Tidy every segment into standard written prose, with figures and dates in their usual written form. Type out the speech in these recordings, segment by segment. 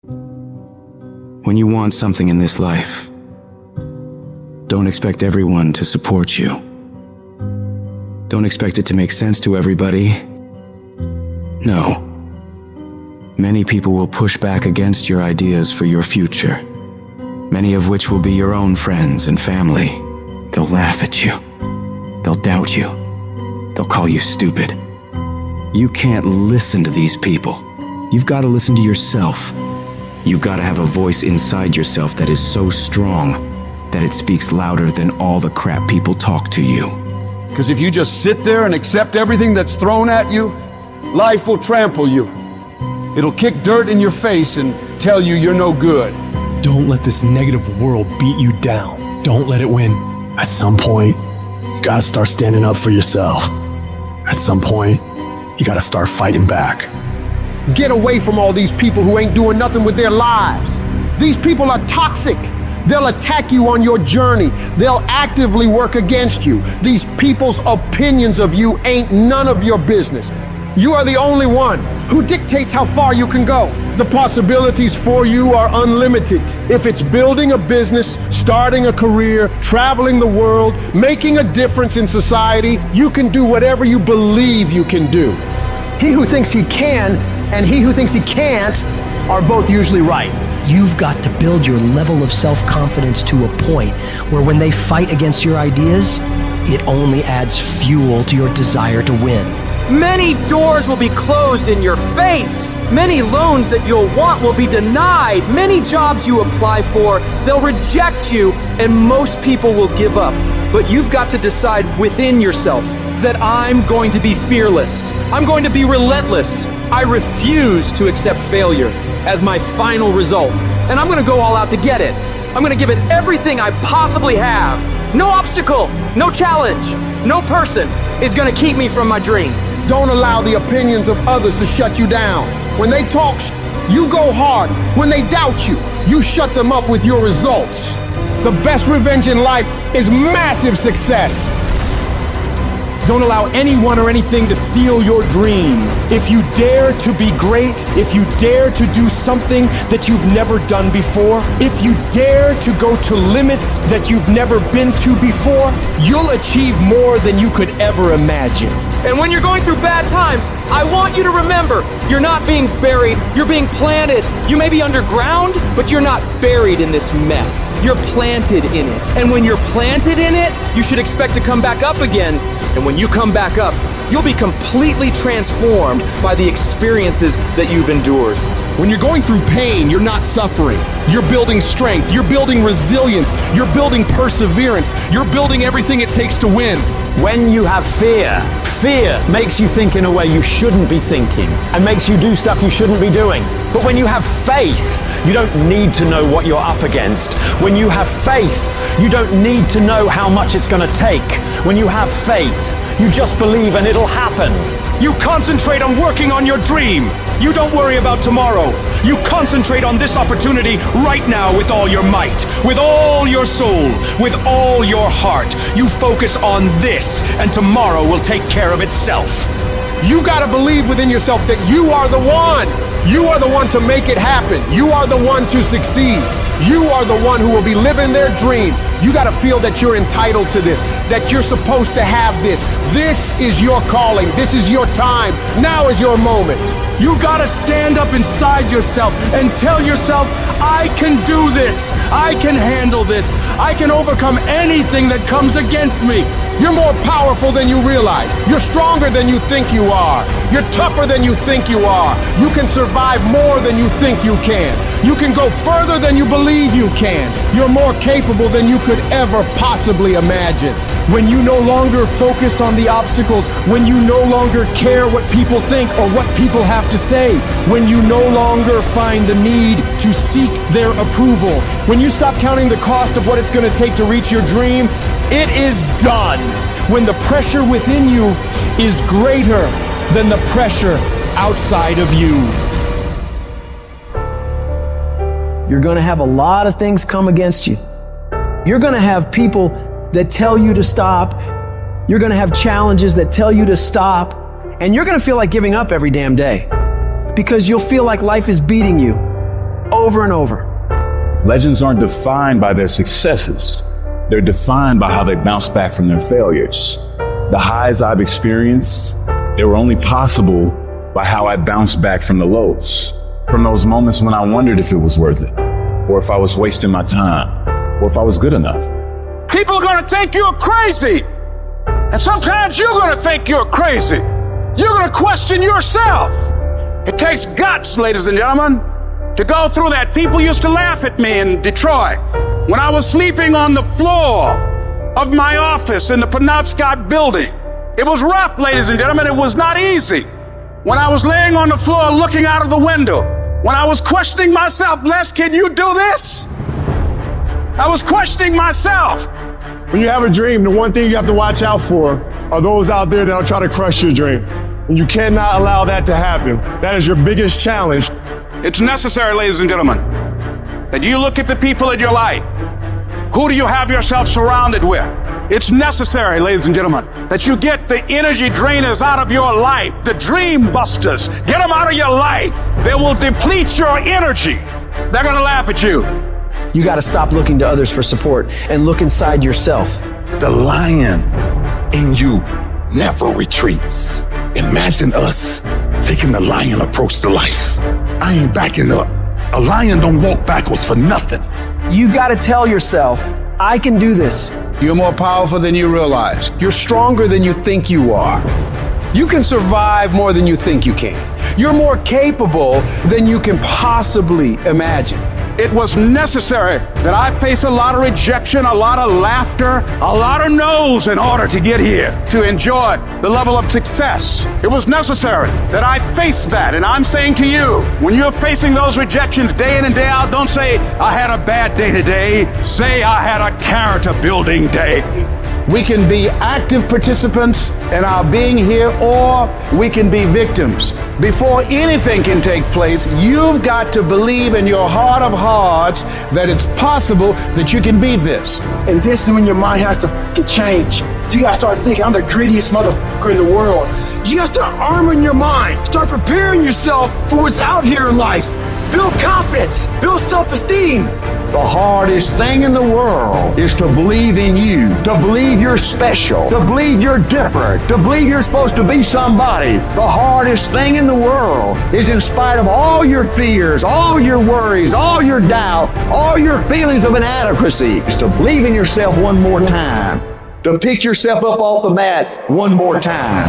When you want something in this life, don't expect everyone to support you. Don't expect it to make sense to everybody. No. Many people will push back against your ideas for your future, many of which will be your own friends and family. They'll laugh at you. They'll doubt you. They'll call you stupid. You can't listen to these people. You've got to listen to yourself. You've got to have a voice inside yourself that is so strong that it speaks louder than all the crap people talk to you. Because if you just sit there and accept everything that's thrown at you, life will trample you. It'll kick dirt in your face and tell you you're no good. Don't let this negative world beat you down. Don't let it win. At some point, you gotta start standing up for yourself. At some point, you gotta start fighting back. Get away from all these people who ain't doing nothing with their lives. These people are toxic. They'll attack you on your journey. They'll actively work against you. These people's opinions of you ain't none of your business. You are the only one who dictates how far you can go. The possibilities for you are unlimited. If it's building a business, starting a career, traveling the world, making a difference in society, you can do whatever you believe you can do. He who thinks he can and he who thinks he can't are both usually right. You've got to build your level of self-confidence to a point where when they fight against your ideas, it only adds fuel to your desire to win. Many doors will be closed in your face. Many loans that you'll want will be denied. Many jobs you apply for, they'll reject you, and most people will give up. But you've got to decide within yourself that I'm going to be fearless. I'm going to be relentless. I refuse to accept failure as my final result. And I'm going to go all out to get it. I'm going to give it everything I possibly have. No obstacle, no challenge, no person is going to keep me from my dream. Don't allow the opinions of others to shut you down. When they talk, you go hard. When they doubt you, you shut them up with your results. The best revenge in life is massive success. Don't allow anyone or anything to steal your dream. If you dare to be great, if you dare to do something that you've never done before, if you dare to go to limits that you've never been to before, you'll achieve more than you could ever imagine. And when you're going through bad times, I want you to remember, you're not being buried, you're being planted. You may be underground, but you're not buried in this mess. You're planted in it. And when you're planted in it, you should expect to come back up again. And when you come back up, you'll be completely transformed by the experiences that you've endured. When you're going through pain, you're not suffering. You're building strength, you're building resilience, you're building perseverance, you're building everything it takes to win. When you have fear, fear makes you think in a way you shouldn't be thinking and makes you do stuff you shouldn't be doing. But when you have faith, you don't need to know what you're up against. When you have faith, you don't need to know how much it's going to take. When you have faith, you just believe and it'll happen. You concentrate on working on your dream. You don't worry about tomorrow. You concentrate on this opportunity right now with all your might, with all your soul, with all your heart. You focus on this, and tomorrow will take care of itself. You gotta believe within yourself that you are the one. You are the one to make it happen. You are the one to succeed. You are the one who will be living their dream. You gotta feel that you're entitled to this, that you're supposed to have this. This is your calling. This is your time. Now is your moment. You gotta stand up inside yourself and tell yourself, I can do this. I can handle this. I can overcome anything that comes against me. You're more powerful than you realize. You're stronger than you think you are. You're tougher than you think you are. You can survive more than you think you can. You can go further than you believe you can. You're more capable than you could ever possibly imagine. When you no longer focus on the obstacles, when you no longer care what people think or what people have to say, when you no longer find the need to seek their approval, when you stop counting the cost of what it's going to take to reach your dream, it is done. When the pressure within you is greater than the pressure outside of you. You're going to have a lot of things come against you. You're going to have people that tell you to stop. You're going to have challenges that tell you to stop. And you're going to feel like giving up every damn day because you'll feel like life is beating you. over and over. Legends aren't defined by their successes. They're defined by how they bounce back from their failures. The highs I've experienced, they were only possible by how I bounced back from the lows. From those moments when I wondered if it was worth it, or if I was wasting my time, or if I was good enough. People are going to think you're crazy. And sometimes you're going to think you're crazy. You're going to question yourself. It takes guts, ladies and gentlemen, to go through that. People used to laugh at me in Detroit when I was sleeping on the floor of my office in the Penobscot building. It was rough, ladies and gentlemen. It was not easy. When I was laying on the floor looking out of the window, when I was questioning myself, Les, can you do this? I was questioning myself. When you have a dream, the one thing you have to watch out for are those out there that'll try to crush your dream. And you cannot allow that to happen. That is your biggest challenge. It's necessary, ladies and gentlemen, that you look at the people in your life. Who do you have yourself surrounded with? It's necessary, ladies and gentlemen, that you get the energy drainers out of your life, the dream busters. Get them out of your life. They will deplete your energy. They're going to laugh at you. You got to stop looking to others for support and look inside yourself. The lion in you never retreats. Imagine us taking the lion approach to life. I ain't backing up. A lion don't walk backwards for nothing. You got to tell yourself, I can do this. You're more powerful than you realize. You're stronger than you think you are. You can survive more than you think you can. You're more capable than you can possibly imagine. It was necessary that I face a lot of rejection, a lot of laughter, a lot of no's in order to get here, to enjoy the level of success. It was necessary that I face that. And I'm saying to you, when you're facing those rejections day in and day out, don't say, I had a bad day today. Say, I had a character building day. We can be active participants in our being here, or we can be victims. Before anything can take place, you've got to believe in your heart of hearts that it's possible that you can be this. And this is when your mind has to change. You gotta start thinking, I'm the greediest motherfucker in the world. You gotta start arming your mind. Start preparing yourself for what's out here in life. Build confidence, build self-esteem. The hardest thing in the world is to believe in you, to believe you're special, to believe you're different, to believe you're supposed to be somebody. The hardest thing in the world is, in spite of all your fears, all your worries, all your doubt, all your feelings of inadequacy, is to believe in yourself one more time, to pick yourself up off the mat one more time.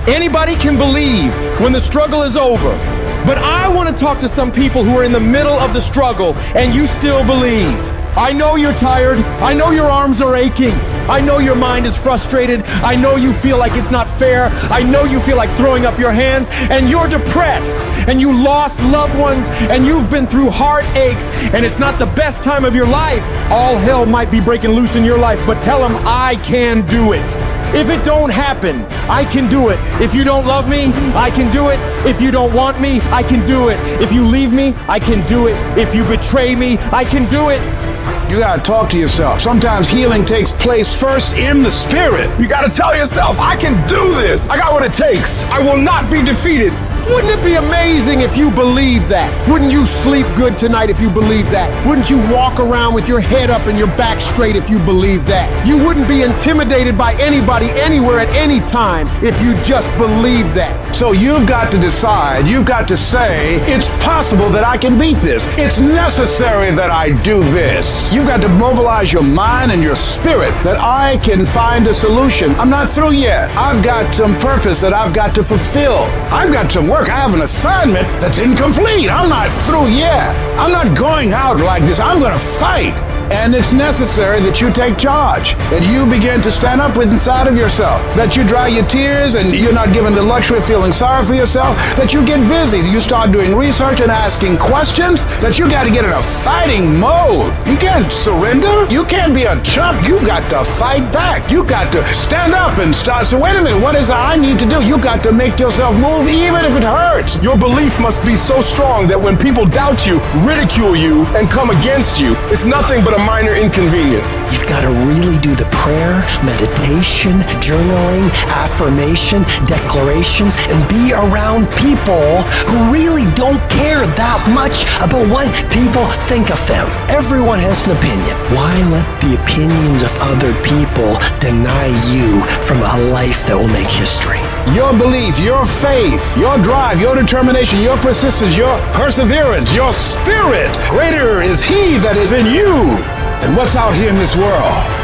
Anybody can believe when the struggle is over. But I want to talk to some people who are in the middle of the struggle and you still believe. I know you're tired. I know your arms are aching. I know your mind is frustrated. I know you feel like it's not fair. I know you feel like throwing up your hands, and you're depressed, and you lost loved ones, and you've been through heartaches, and it's not the best time of your life. All hell might be breaking loose in your life, but tell them I can do it. If it don't happen, I can do it. If you don't love me, I can do it. If you don't want me, I can do it. If you leave me, I can do it. If you betray me, I can do it. You gotta talk to yourself. Sometimes healing takes place first in the spirit. You gotta tell yourself, I can do this. I got what it takes. I will not be defeated. Wouldn't it be amazing if you believed that? Wouldn't you sleep good tonight if you believed that? Wouldn't you walk around with your head up and your back straight if you believed that? You wouldn't be intimidated by anybody, anywhere, at any time if you just believed that. So you've got to decide, you've got to say, it's possible that I can beat this. It's necessary that I do this. You've got to mobilize your mind and your spirit that I can find a solution. I'm not through yet. I've got some purpose that I've got to fulfill. I've got some work. I have an assignment that's incomplete. I'm not through yet. I'm not going out like this. I'm going to fight. And it's necessary that you take charge, that you begin to stand up with inside of yourself, that you dry your tears and you're not given the luxury of feeling sorry for yourself, that you get busy, you start doing research and asking questions, that you got to get in a fighting mode. You can't surrender. You can't be a chump. You got to fight back. You got to stand up and start. So wait a minute, what is it I need to do? You got to make yourself move even if it hurts. Your belief must be so strong that when people doubt you, ridicule you, and come against you, it's nothing but a minor inconvenience. You've got to really do the prayer, meditation, journaling, affirmation, declarations, and be around people who really don't care that much about what people think of them. Everyone has an opinion. Why let the opinions of other people deny you from a life that will make history? Your belief, your faith, your drive, your determination, your persistence, your perseverance, your spirit. Greater is He that is in you than what's out here in this world.